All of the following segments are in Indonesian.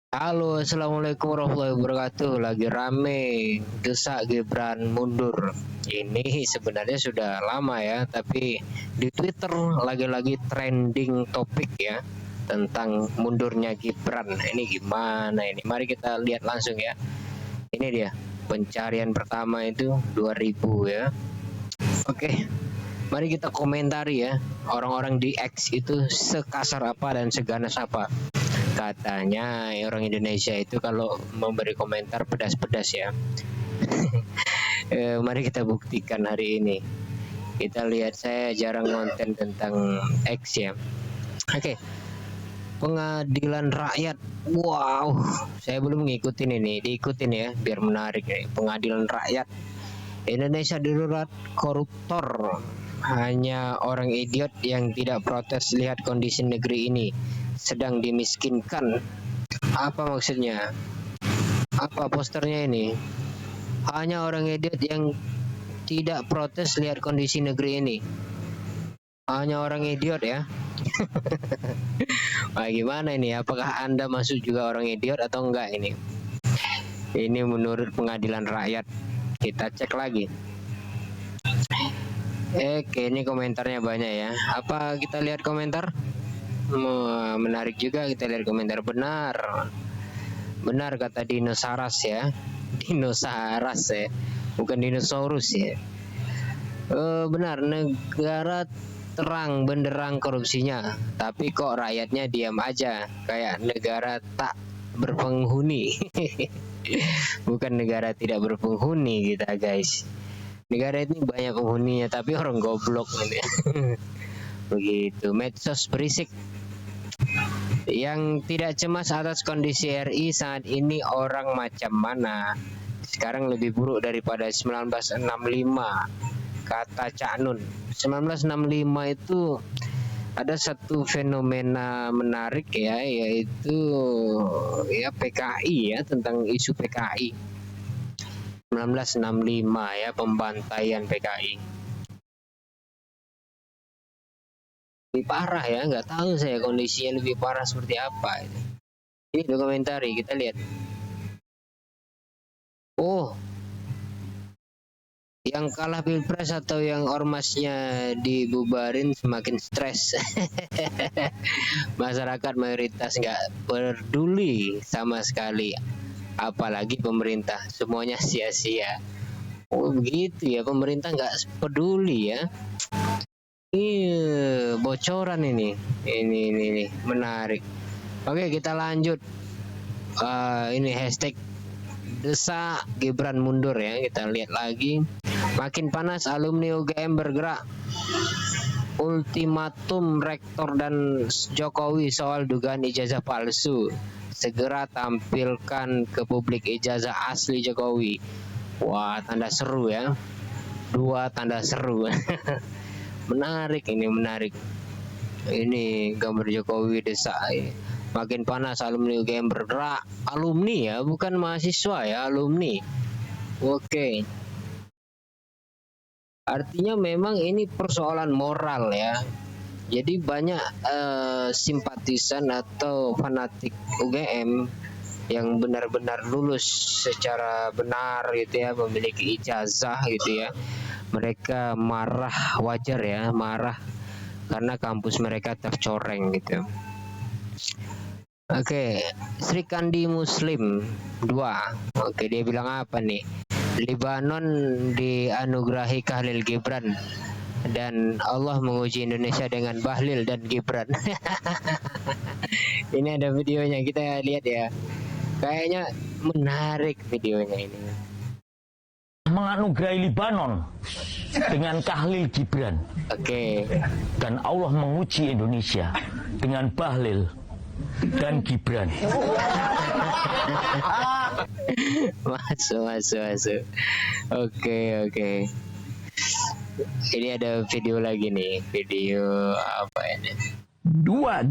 Halo, assalamualaikum warahmatullahi wabarakatuh. Lagi rame, desak Gibran mundur. Ini sebenarnya sudah lama ya, tapi di Twitter lagi-lagi trending topik ya tentang mundurnya Gibran. Ini gimana ini? Mari kita lihat langsung ya. Ini dia pencarian pertama itu 2000 ya. Oke, mari kita komentari ya. Orang-orang di X itu sekasar apa dan seganas apa. Katanya orang Indonesia itu kalau memberi komentar pedas-pedas ya. Mari kita buktikan hari ini. Kita lihat, saya jarang konten tentang X ya. Oke, pengadilan rakyat. Wow, saya belum ngikutin ini. Diikutin ya, biar menarik nih. Pengadilan rakyat. Indonesia darurat koruptor. Hanya orang idiot yang tidak protes lihat kondisi negeri ini sedang dimiskinkan. Apa maksudnya? Apa posternya ini? Hanya orang idiot yang tidak protes lihat kondisi negeri ini. Hanya orang idiot ya. Nah, gimana ini? Apakah Anda masuk juga orang idiot atau enggak ini? Ini menurut pengadilan rakyat. Kita cek lagi. Oke, ini komentarnya banyak ya. Apa kita lihat komentar? Menarik juga, kita lihat komentar. Benar kata dinosaurus ya. Dinosaurus ya, bukan dinosaurus ya. Benar, negara terang benderang korupsinya, tapi kok rakyatnya diam aja, kayak negara tak berpenghuni. Bukan negara tidak berpenghuni kita guys. Negara ini banyak penghuninya, tapi orang goblok gitu. Begitu, medsos berisik. Yang tidak cemas atas kondisi RI saat ini orang macam mana? Sekarang lebih buruk daripada 1965, kata Cak Nun. 1965 itu ada satu fenomena menarik ya, yaitu ya PKI ya, tentang isu PKI. 1965 ya, pembantaian PKI. Lebih parah ya, nggak tahu saya kondisinya lebih parah seperti apa itu. Ini dokumentari, kita lihat. Oh, yang kalah pilpres atau yang ormasnya dibubarin semakin stres. Masyarakat mayoritas nggak peduli sama sekali, apalagi pemerintah, semuanya sia-sia. Oh begitu ya, pemerintah nggak peduli ya. Iya, bocoran ini menarik. Oke, kita lanjut. Ini hashtag desak Gibran mundur ya, kita lihat lagi. Makin panas, alumni UGM bergerak. Ultimatum rektor dan Jokowi soal dugaan ijazah palsu. Segera tampilkan ke publik ijazah asli Jokowi. Wah, tanda seru ya. Dua tanda seru. Menarik ini, menarik. Ini gambar Jokowi desak. Makin panas, alumni UGM bergerak. Alumni ya, bukan mahasiswa ya, alumni. Oke. Artinya memang ini persoalan moral ya. Jadi banyak simpatisan atau fanatik UGM yang benar-benar lulus secara benar gitu ya, memiliki ijazah gitu ya. Mereka marah, wajar ya, marah karena kampus mereka tercoreng gitu. Oke, Sri Kandi Muslim 2. Oke, dia bilang apa nih? Libanon dianugerahi Khalil Gibran dan Allah menguji Indonesia dengan Bahlil dan Gibran. Ini ada videonya, kita lihat ya. Kayaknya menarik videonya ini. Menganugerahi Libanon dengan Khalil Gibran. Oke. Dan Allah menguji Indonesia dengan Bahlil dan Gibran. Masuk. Oke. Ini ada video lagi nih. Video apa ini? Dua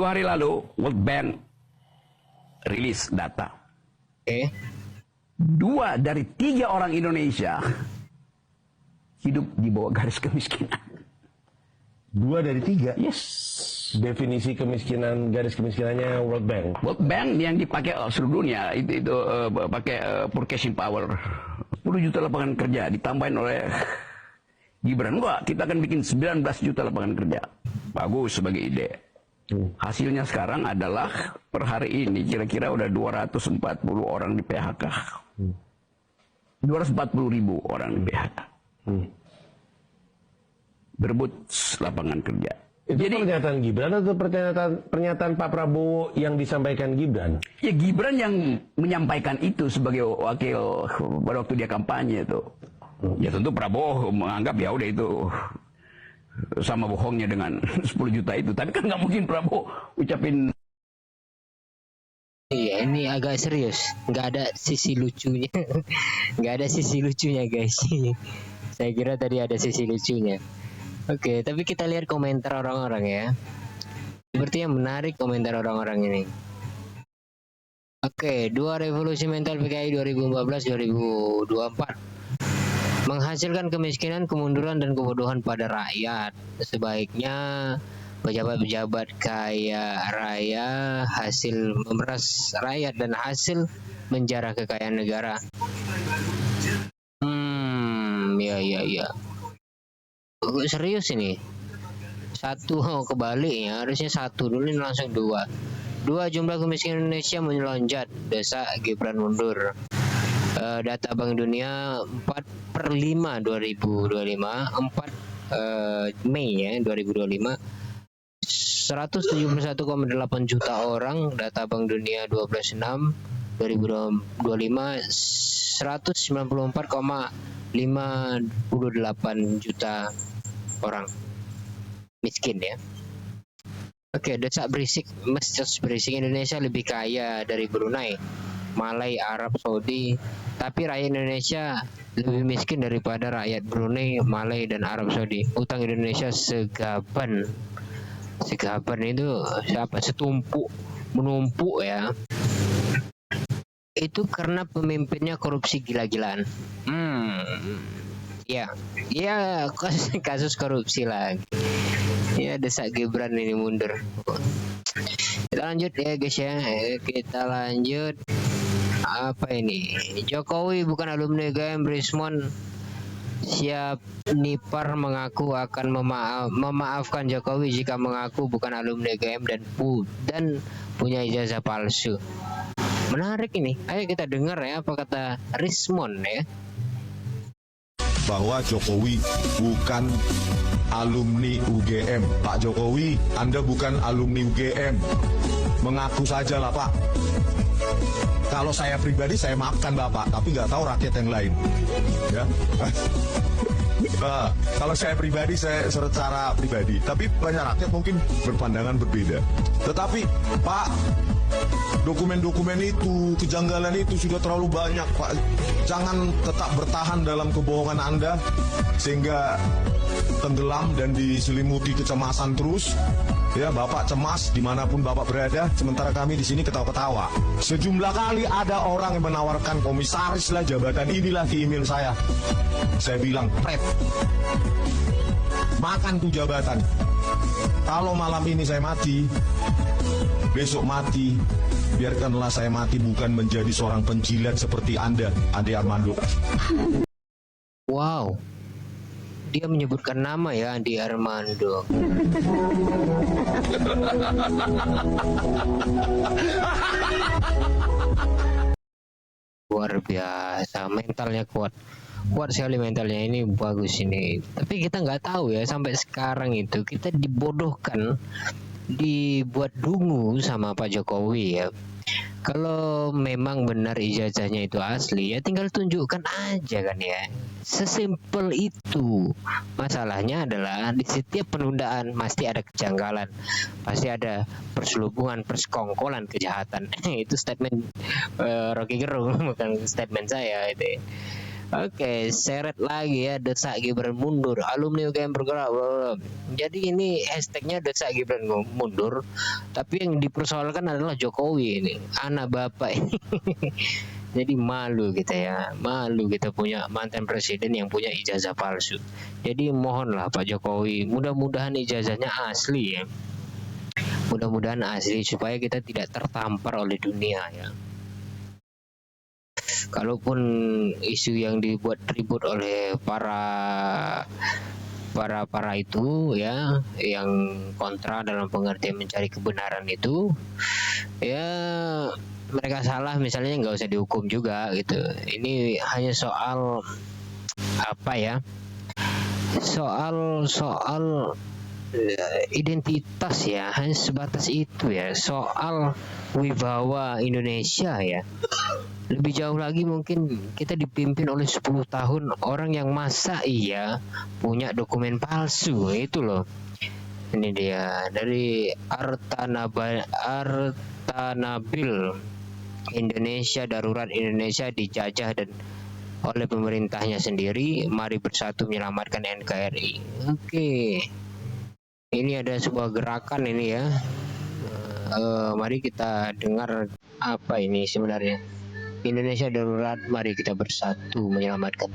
hari lalu World Bank rilis data. Oke. 2 dari 3 orang Indonesia hidup di bawah garis kemiskinan. 2 dari 3? Yes. definisi kemiskinan, garis kemiskinannya World Bank. World Bank yang dipakai seluruh dunia itu pakai purchasing power 10 juta lapangan kerja ditambahin oleh Gibran. Enggak, kita akan bikin 19 juta lapangan kerja. Bagus sebagai ide. Hasilnya sekarang adalah per hari ini kira-kira udah 240 orang di PHK. 240.000 orang di PHK. Berebut lapangan kerja. Itu Jadi pernyataan Gibran atau pernyataan Pak Prabowo yang disampaikan Gibran? ya Gibran yang menyampaikan itu sebagai wakil pada waktu dia kampanye itu. Ya tentu Prabowo menganggap ya udah itu sama bohongnya dengan 10 juta itu. Tapi kan nggak mungkin Prabowo ucapin. Iya, ini agak serius. Nggak ada sisi lucunya. Nggak ada sisi lucunya, guys. Saya kira tadi ada sisi lucunya. Oke, tapi kita lihat komentar orang-orang ya. Seperti yang menarik komentar orang-orang ini. Oke, 2 revolusi mental PKI 2014-2024 menghasilkan kemiskinan, kemunduran, dan kebodohan pada rakyat. Sebaiknya pejabat-pejabat kaya raya hasil memeras rakyat dan hasil menjarah kekayaan negara. Ya. Serius ini. Satu kebalik ya, harusnya satu dulu, ini langsung dua. Jumlah kemiskinan Indonesia melonjak, desak Gibran mundur. Data Bank Dunia 4/5 2025, 4 Mei ya 2025, 171,8 juta orang. Data Bank Dunia 12/6 2025, 194,58 juta orang miskin ya. Oke, desak berisik, masjid berisik Indonesia lebih kaya dari Brunei, Malai, Arab Saudi, tapi rakyat Indonesia lebih miskin daripada rakyat Brunei, Malai, dan Arab Saudi. Utang Indonesia segaban itu siapa? Setumpuk, menumpuk ya. Itu karena pemimpinnya korupsi gila-gilaan. Ya, kasus korupsi lagi. Ya, desak Gibran ini mundur. Kita lanjut ya guys ya. Kita lanjut. Apa ini? Jokowi bukan alumni UGM. Rismon siap nipar mengaku akan memaafkan Jokowi jika mengaku bukan alumni UGM dan punya ijazah palsu. Menarik ini. Ayo kita dengar ya apa kata Rismon ya. Bahwa Jokowi bukan alumni UGM. Pak Jokowi, Anda bukan alumni UGM. Mengaku saja lah Pak. Kalau saya pribadi saya maafkan Bapak, tapi nggak tahu rakyat yang lain. Ya. Kalau saya pribadi, saya secara pribadi, tapi banyak rakyat mungkin berpandangan berbeda. Tetapi Pak, dokumen-dokumen itu, kejanggalan itu sudah terlalu banyak Pak. Jangan tetap bertahan dalam kebohongan Anda sehingga tenggelam dan diselimuti kecemasan terus. Ya, Bapak cemas dimanapun Bapak berada, sementara kami di sini ketawa-ketawa. Sejumlah kali ada orang yang menawarkan komisaris lah, jabatan inilah di email saya. Saya bilang, Pret, makan tuh jabatan. Kalau malam ini saya mati, besok mati, biarkanlah saya mati bukan menjadi seorang penjilat seperti Anda, Ade Armando. Wow. Dia menyebutkan nama ya, Andi Armando. Luar biasa, mentalnya kuat sekali mentalnya, ini bagus ini. Tapi kita nggak tahu ya, sampai sekarang itu kita dibodohkan, dibuat dungu sama Pak Jokowi ya. Kalau memang benar ijazahnya itu asli, ya tinggal tunjukkan aja kan ya. Sesimpel itu. Masalahnya adalah di setiap penundaan pasti ada kejanggalan, pasti ada perselubungan, persekongkolan, kejahatan. Itu statement Rocky Gerung, bukan statement saya itu. Oke, seret lagi ya, desak Gibran mundur, alumni UGM bergerak. Jadi ini hashtagnya desak Gibran mundur, tapi yang dipersoalkan adalah Jokowi ini, anak bapak ini. Jadi malu kita ya, malu kita punya mantan presiden yang punya ijazah palsu. Jadi mohonlah Pak Jokowi, mudah-mudahan ijazahnya asli ya. mudah-mudahan asli supaya kita tidak tertampar oleh dunia ya. Kalaupun isu yang dibuat ribut oleh para itu ya, yang kontra dalam pengertian mencari kebenaran itu, ya mereka salah misalnya nggak usah dihukum juga gitu. Ini hanya soal apa ya? Soal identitas ya, hanya sebatas itu ya. Soal wibawa Indonesia ya. Lebih jauh lagi mungkin kita dipimpin oleh 10 tahun orang yang masa iya punya dokumen palsu itu loh. Ini dia dari Artanabil, Indonesia darurat, Indonesia dijajah dan oleh pemerintahnya sendiri, mari bersatu menyelamatkan NKRI. Oke. Ini ada sebuah gerakan ini ya. Mari kita dengar apa ini sebenarnya. Indonesia darurat, mari kita bersatu menyelamatkan.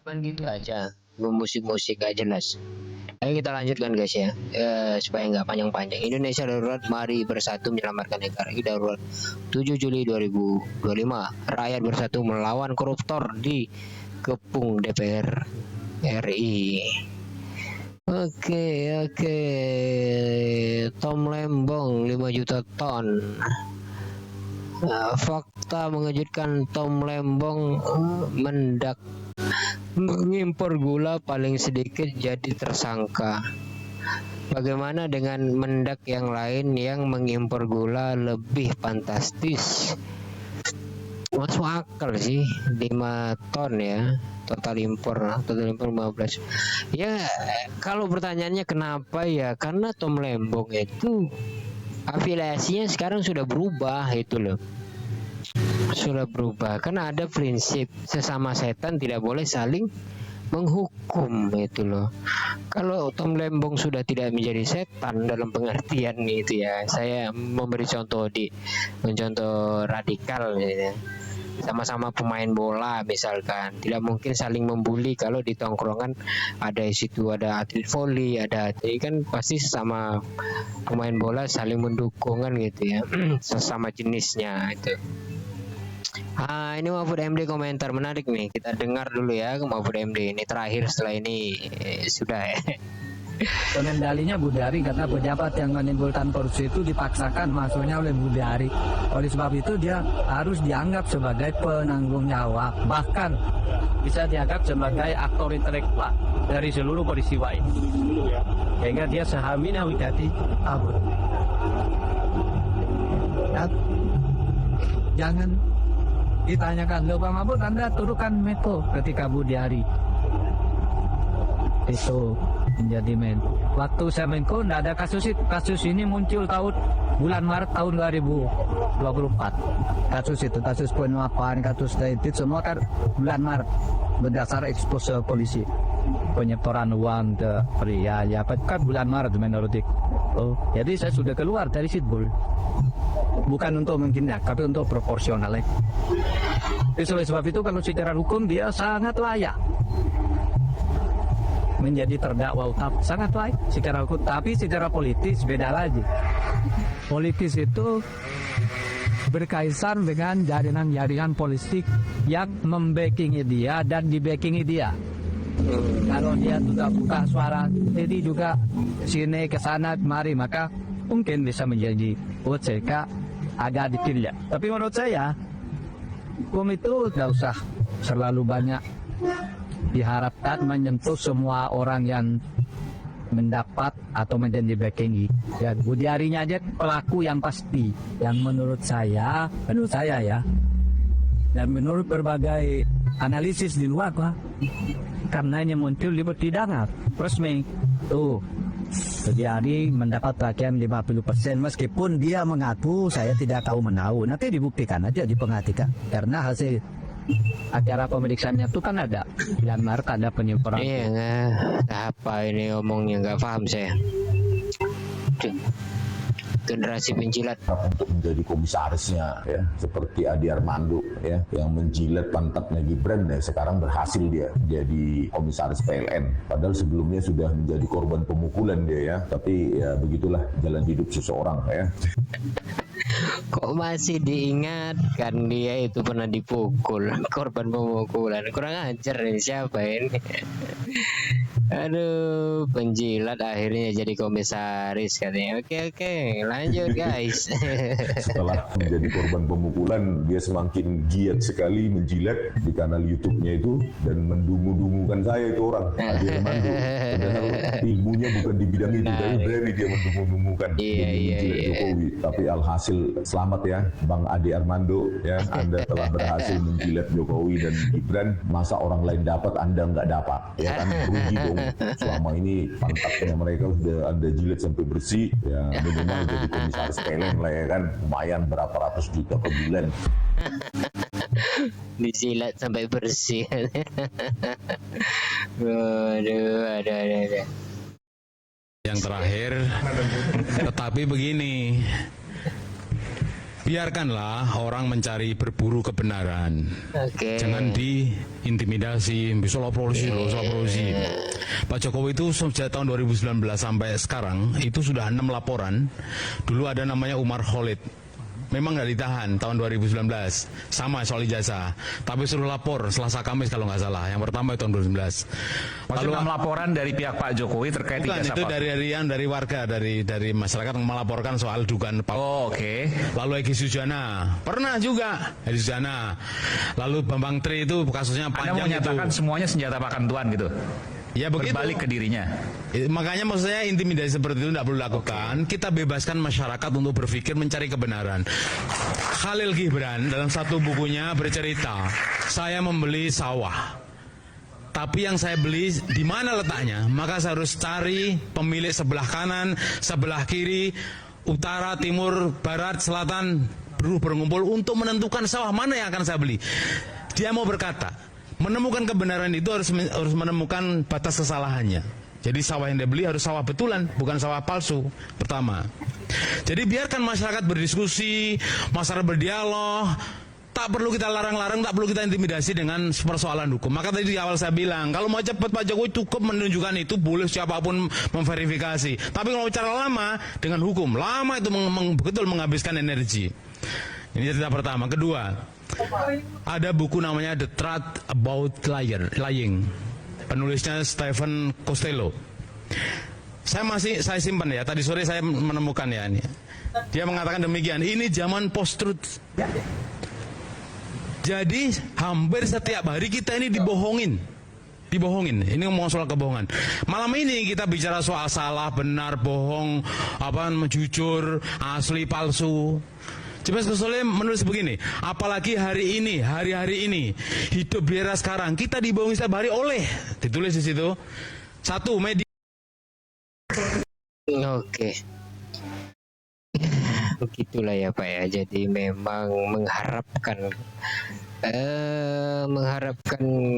Cuman gitu aja, musik-musik gak jelas. Ayo kita lanjutkan guys ya, supaya nggak panjang-panjang. Indonesia darurat, mari bersatu menyelamatkan NKRI darurat. 7 Juli 2025, rakyat bersatu melawan koruptor di Kepung DPR RI. Oke. Tom Lembong 5 juta ton. Fakta mengejutkan, Tom Lembong mengimpor gula paling sedikit jadi tersangka. Bagaimana dengan Mendak yang lain yang mengimpor gula lebih fantastis? Masuk akal sih, 5 ton ya total impor 15. Ya kalau pertanyaannya kenapa ya, karena Tom Lembong itu afiliasinya sekarang sudah berubah itu loh. Sudah berubah karena ada prinsip sesama setan tidak boleh saling menghukum itu loh. Kalau Tom Lembong sudah tidak menjadi setan dalam pengertian itu ya, saya memberi contoh radikal gitu ya. Sama-sama pemain bola misalkan, tidak mungkin saling membuli. Kalau di tongkrongan ada situ ada atlet voli, ada atlet, kan pasti sama pemain bola saling mendukung kan gitu ya. Sesama jenisnya itu. Ini Mahfud MD komentar menarik nih, kita dengar dulu ya Mahfud MD. Ini terakhir, setelah ini sudah ya. Pengendalinya Budi Ari, karena pejabat yang menimbulkan korupsi itu dipaksakan masuknya oleh Budi Ari. Oleh sebab itu dia harus dianggap sebagai penanggung jawab, bahkan bisa dianggap sebagai aktor intelektual dari seluruh peristiwa ini, sehingga dia sehamina wikati abut. Jangan ditanyakan, loh Pak Mahfud, Anda turunkan Menko ketika Budi Ari itu menjadi Menko. Waktu saya Menko tidak ada kasus itu. Kasus ini muncul bulan Maret tahun 2024. Kasus penyuapan, kasus itu semua kan bulan Maret berdasar expose polisi. Penyetoran uang ke pria ya kan bulan Maret menurut itu. Jadi saya sudah keluar dari Sitbul. Bukan untuk menghindar, tapi untuk proporsional. Oleh sebab itu kalau secara hukum dia sangat layak menjadi terdakwa utama, sangat baik secara hukum. Tapi secara politis beda lagi. Politis itu berkaitan dengan jaringan politik yang membackingi dia dan dibackingi dia. Kalau dia sudah buka suara, jadi juga sini ke sana mari, maka mungkin bisa menjadi OCK agak dipilih. Tapi menurut saya hukum itu tidak usah terlalu banyak diharapkan menyentuh semua orang yang mendapat atau menjadi backing. Ya, Budi Arinya aja pelaku yang pasti, yang menurut saya ya, dan menurut berbagai analisis di luar Pak, karenanya muncul di persidangan resmi tuh Budi Ari mendapat bagian 50%, meskipun dia mengaku saya tidak tahu menahu. Nanti dibuktikan aja di pengadilan, karena hasil acara pemeriksaannya itu kan ada bulan Maret ada penyimpangan. Iya, apa ini ngomongnya nggak paham saya. generasi penjilat. Untuk menjadi komisarisnya ya, seperti Adi Armando ya, yang menjilat pantatnya Gibran ya, sekarang berhasil dia jadi komisaris PLN, padahal sebelumnya sudah menjadi korban pemukulan dia ya, tapi ya begitulah jalan hidup seseorang ya. Kok masih diingatkan dia itu pernah dipukul, korban pemukulan? Kurang ajar nih, siapa ini? Aduh, penjilat akhirnya jadi komisaris katanya. Oke, lanjut guys. Setelah menjadi korban pemukulan, dia semakin giat sekali menjilat di kanal YouTube-nya itu dan mendungu-dungukan saya itu orang, Adi Armando. Padahal ilmunya bukan di bidang itu, tapi berani dia mendungu-dungukan demi menjilat Jokowi. Tapi alhasil selamat ya, Bang Adi Armando ya, Anda telah berhasil menjilat Jokowi dan Gibran. Masa orang lain dapat, Anda nggak dapat, ya kan? Rugi dong. Selama ini pantatnya mereka sudah Anda jilat sampai bersih, ya minimal jadi komisaris PLN lah ya kan, lumayan berapa ratus juta per bulan. Disilat sampai bersih. Aduh. Yang terakhir, tetapi begini, biarkanlah orang mencari berburu kebenaran. Oke. Jangan diintimidasi, bisa polisi. Pak Jokowi itu sejak tahun 2019 sampai sekarang itu sudah 6 laporan. Dulu ada namanya Umar Khalid. Memang nggak ditahan tahun 2019, sama soal ijazah, tapi suruh lapor Selasa Kamis kalau nggak salah. Yang pertama tahun 2019. Lalu 6 laporan dari pihak Pak Jokowi terkait bukan, ijazah itu Pak. dari warga, dari masyarakat yang melaporkan soal dugaan Pak. Oh, oke. Lalu Egy Sujana pernah juga, Egy Sujana. Lalu Bambang Tri itu kasusnya Anda panjang menyatakan itu. semuanya senjata pakantuan gitu. Ya begitu. Berbalik ke dirinya. Makanya maksud saya intimidasi seperti itu tidak perlu dilakukan. Kita bebaskan masyarakat untuk berpikir mencari kebenaran. Khalil Gibran dalam satu bukunya bercerita, saya membeli sawah. Tapi yang saya beli di mana letaknya? Maka saya harus cari pemilik sebelah kanan, sebelah kiri, utara, timur, barat, selatan, berkumpul untuk menentukan sawah mana yang akan saya beli. Dia mau berkata, menemukan kebenaran itu harus menemukan batas kesalahannya. Jadi sawah yang dia beli harus sawah betulan, bukan sawah palsu. Pertama. Jadi biarkan masyarakat berdiskusi, masyarakat berdialog. Tak perlu kita larang-larang, tak perlu kita intimidasi dengan persoalan hukum. Maka tadi di awal saya bilang, kalau mau cepat Pak Jokowi cukup menunjukkan itu, boleh siapapun memverifikasi. Tapi kalau cara lama dengan hukum, lama itu betul menghabiskan energi. Ini cerita pertama. Kedua, ada buku namanya The Truth About Lying. Penulisnya Stephen Costello. Saya simpan ya. Tadi sore saya menemukan ya ini. Dia mengatakan demikian. Ini zaman post-truth. Jadi hampir setiap hari kita ini dibohongin. Ini ngomong soal kebohongan. Malam ini kita bicara soal salah, benar, bohong, jujur, asli, palsu. James Kosolem menulis begini, apalagi hari ini, hidup di era sekarang, kita dibohongi setiap hari oleh, ditulis di situ, satu, media. Oke. Begitulah ya Pak ya. Jadi memang mengharapkan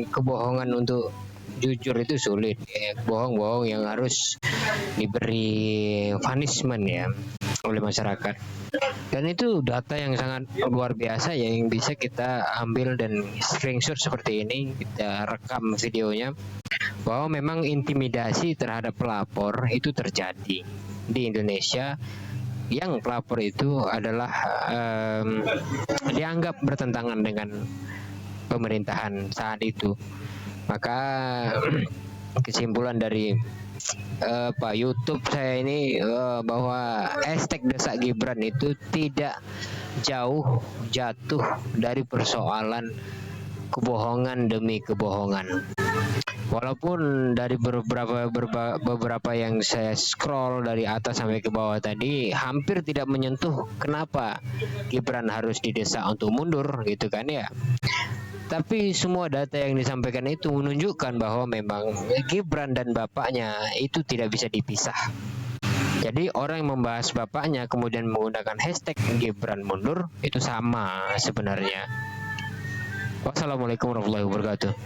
kebohongan untuk jujur itu sulit ya. Bohong-bohong yang harus diberi punishment ya oleh masyarakat. Dan itu data yang sangat luar biasa ya, yang bisa kita ambil dan screenshot seperti ini, kita rekam videonya, bahwa memang intimidasi terhadap pelapor itu terjadi di Indonesia, yang pelapor itu adalah dianggap bertentangan dengan pemerintahan saat itu. Maka kesimpulan dari Pak YouTube saya ini bahwa hashtag Desak Gibran itu tidak jauh jatuh dari persoalan kebohongan demi kebohongan. Walaupun dari beberapa yang saya scroll dari atas sampai ke bawah tadi hampir tidak menyentuh kenapa Gibran harus didesak untuk mundur gitu kan ya. Tapi semua data yang disampaikan itu menunjukkan bahwa memang Gibran dan bapaknya itu tidak bisa dipisah. Jadi orang yang membahas bapaknya kemudian menggunakan hashtag Gibran mundur itu sama sebenarnya. Wassalamualaikum warahmatullahi wabarakatuh.